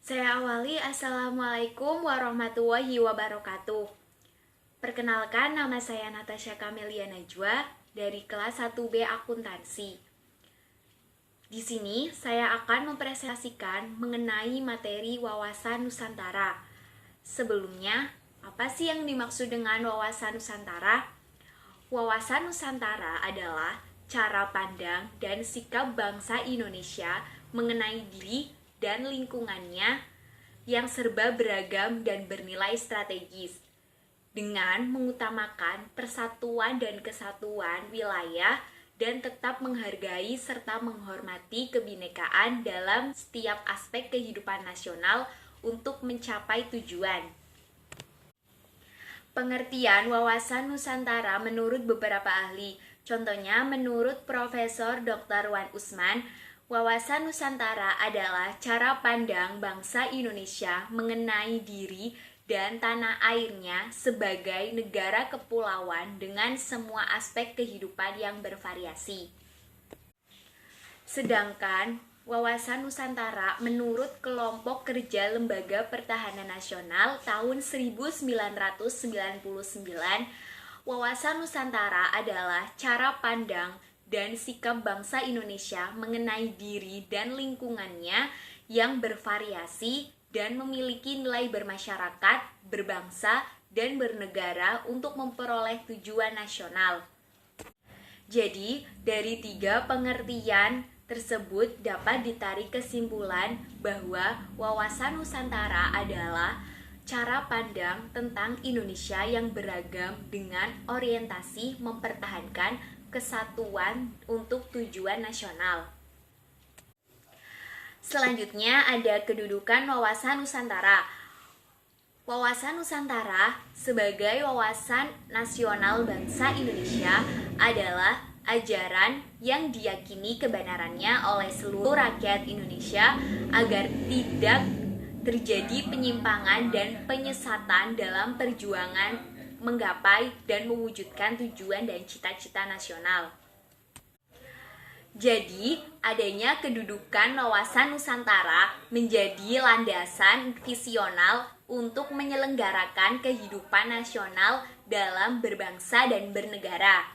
Saya awali, Assalamualaikum warahmatullahi wabarakatuh. Perkenalkan, nama saya Natasha Kamelia Najwa dari kelas 1B Akuntansi. Di sini saya akan mempresentasikan mengenai materi wawasan Nusantara. Sebelumnya, apa sih yang dimaksud dengan wawasan Nusantara? Wawasan Nusantara adalah cara pandang dan sikap bangsa Indonesia mengenai diri dan lingkungannya yang serba beragam dan bernilai strategis, dengan mengutamakan persatuan dan kesatuan wilayah dan tetap menghargai serta menghormati kebinekaan dalam setiap aspek kehidupan nasional untuk mencapai tujuan. Pengertian wawasan Nusantara menurut beberapa ahli, contohnya menurut Profesor Dr. Wan Usman, wawasan Nusantara adalah cara pandang bangsa Indonesia mengenai diri dan tanah airnya sebagai negara kepulauan dengan semua aspek kehidupan yang bervariasi. Sedangkan wawasan Nusantara menurut Kelompok Kerja Lembaga Pertahanan Nasional tahun 1999, wawasan Nusantara adalah cara pandang dan sikap bangsa Indonesia mengenai diri dan lingkungannya yang bervariasi dan memiliki nilai bermasyarakat, berbangsa, dan bernegara untuk memperoleh tujuan nasional. Jadi, dari 3 pengertian tersebut dapat ditarik kesimpulan bahwa wawasan Nusantara adalah cara pandang tentang Indonesia yang beragam dengan orientasi mempertahankan kesatuan untuk tujuan nasional. Selanjutnya ada kedudukan wawasan Nusantara. Wawasan Nusantara sebagai wawasan nasional bangsa Indonesia adalah ajaran yang diyakini kebenarannya oleh seluruh rakyat Indonesia agar tidak terjadi penyimpangan dan penyesatan dalam perjuangan menggapai dan mewujudkan tujuan dan cita-cita nasional. Jadi, adanya kedudukan wawasan Nusantara menjadi landasan visional untuk menyelenggarakan kehidupan nasional dalam berbangsa dan bernegara.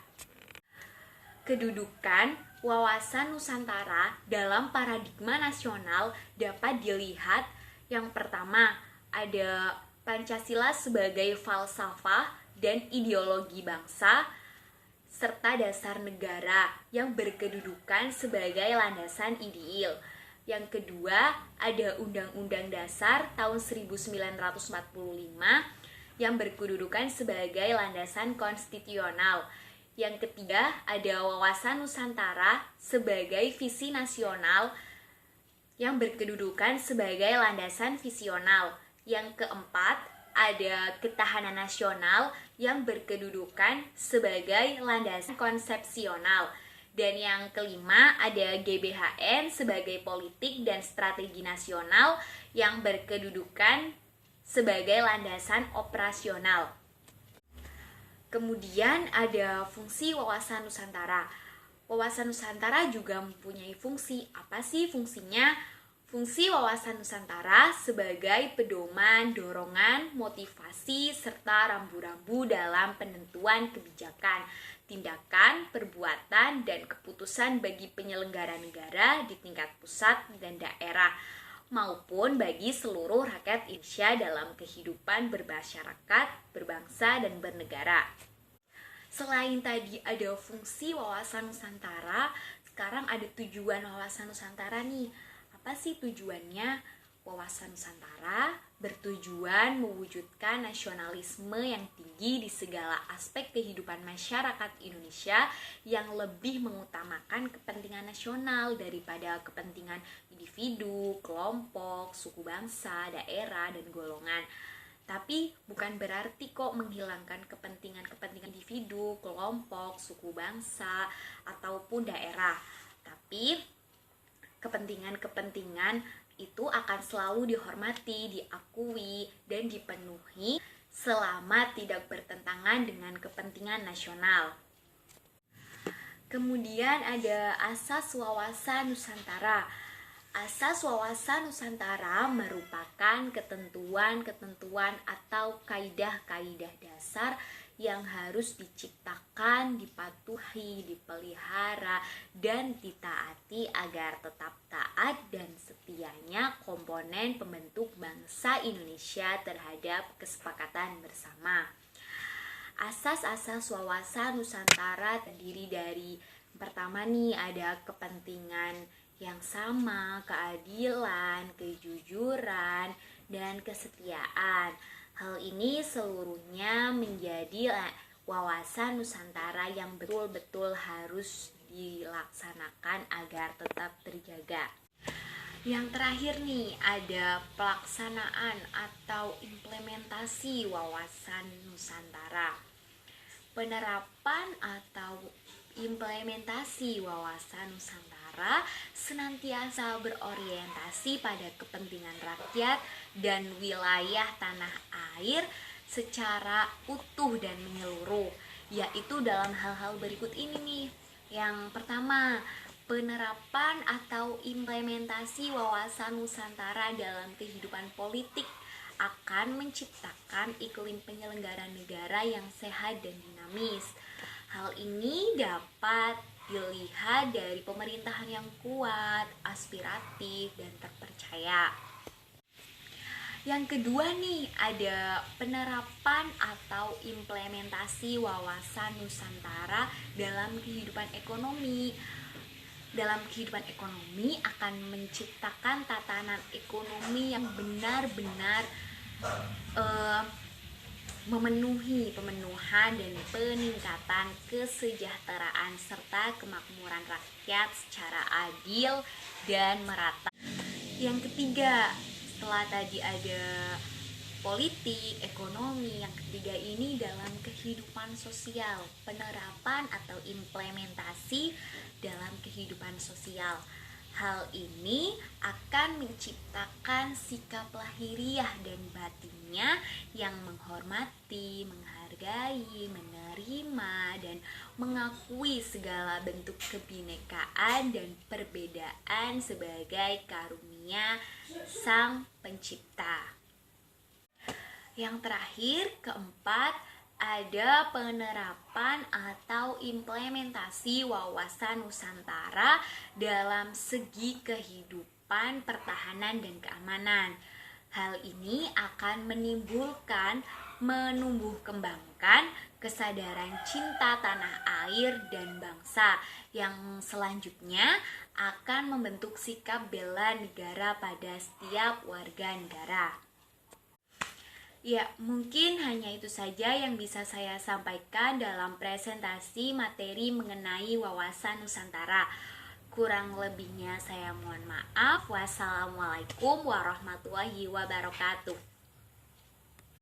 Kedudukan wawasan Nusantara dalam paradigma nasional dapat dilihat yang pertama, ada Pancasila sebagai falsafah dan ideologi bangsa, serta dasar negara yang berkedudukan sebagai landasan ideal. Yang kedua, ada Undang-Undang Dasar tahun 1945 yang berkedudukan sebagai landasan konstitusional. Yang ketiga, ada wawasan Nusantara sebagai visi nasional yang berkedudukan sebagai landasan visional. Yang keempat, ada ketahanan nasional yang berkedudukan sebagai landasan konsepsional. Dan yang kelima, ada GBHN sebagai politik dan strategi nasional yang berkedudukan sebagai landasan operasional. Kemudian ada fungsi wawasan Nusantara. Wawasan Nusantara juga mempunyai fungsi. Apa sih fungsinya? Fungsi wawasan Nusantara sebagai pedoman, dorongan, motivasi, serta rambu-rambu dalam penentuan kebijakan, tindakan, perbuatan, dan keputusan bagi penyelenggara negara di tingkat pusat dan daerah, maupun bagi seluruh rakyat Indonesia dalam kehidupan bermasyarakat, berbangsa, dan bernegara. Selain tadi ada fungsi wawasan Nusantara, sekarang ada tujuan wawasan Nusantara nih. Apa sih tujuannya? Wawasan Nusantara bertujuan mewujudkan nasionalisme yang tinggi di segala aspek kehidupan masyarakat Indonesia yang lebih mengutamakan kepentingan nasional daripada kepentingan individu, kelompok, suku bangsa, daerah, dan golongan. Tapi bukan berarti kok menghilangkan kepentingan individu, kelompok, suku bangsa, ataupun daerah. Tapi kepentingan itu akan selalu dihormati, diakui, dan dipenuhi selama tidak bertentangan dengan kepentingan nasional. Kemudian ada asas wawasan Nusantara. Asas wawasan Nusantara merupakan ketentuan-ketentuan atau kaidah-kaidah dasar yang harus diciptakan, dipatuhi, dipelihara, dan ditaati agar tetap taat dan setianya komponen pembentuk bangsa Indonesia terhadap kesepakatan bersama. Asas-asas wawasan Nusantara terdiri dari pertama nih ada kepentingan yang sama, keadilan, kejujuran, dan kesetiaan. Hal ini seluruhnya menjadi wawasan Nusantara yang betul-betul harus dilaksanakan agar tetap terjaga. Yang terakhir nih ada pelaksanaan atau implementasi wawasan Nusantara. Penerapan atau implementasi wawasan Nusantara senantiasa berorientasi pada kepentingan rakyat dan wilayah tanah air secara utuh dan menyeluruh, yaitu dalam hal-hal berikut ini nih. Yang pertama, penerapan atau implementasi wawasan Nusantara dalam kehidupan politik akan menciptakan iklim penyelenggaraan negara yang sehat dan dinamis. Hal ini dapat dilihat dari pemerintahan yang kuat, aspiratif, dan terpercaya. Yang kedua nih, ada penerapan atau implementasi wawasan Nusantara dalam kehidupan ekonomi. Dalam kehidupan ekonomi akan menciptakan tatanan ekonomi yang benar-benar memenuhi pemenuhan dan peningkatan kesejahteraan serta kemakmuran rakyat secara adil dan merata. Yang ketiga, setelah tadi ada politik, ekonomi, yang ketiga ini dalam kehidupan sosial, penerapan atau implementasi dalam kehidupan sosial. Hal ini akan menciptakan sikap lahiriah dan batinnya yang menghormati, menghargai, menerima, dan mengakui segala bentuk kebinekaan dan perbedaan sebagai karunia Sang Pencipta. Yang terakhir, keempat, ada penerapan atau implementasi wawasan Nusantara dalam segi kehidupan, pertahanan, dan keamanan. Hal ini akan menumbuh kembangkan kesadaran cinta tanah air dan bangsa yang selanjutnya akan membentuk sikap bela negara pada setiap warga negara. Ya, mungkin hanya itu saja yang bisa saya sampaikan dalam presentasi materi mengenai wawasan Nusantara. Kurang lebihnya saya mohon maaf. Wassalamualaikum warahmatullahi wabarakatuh.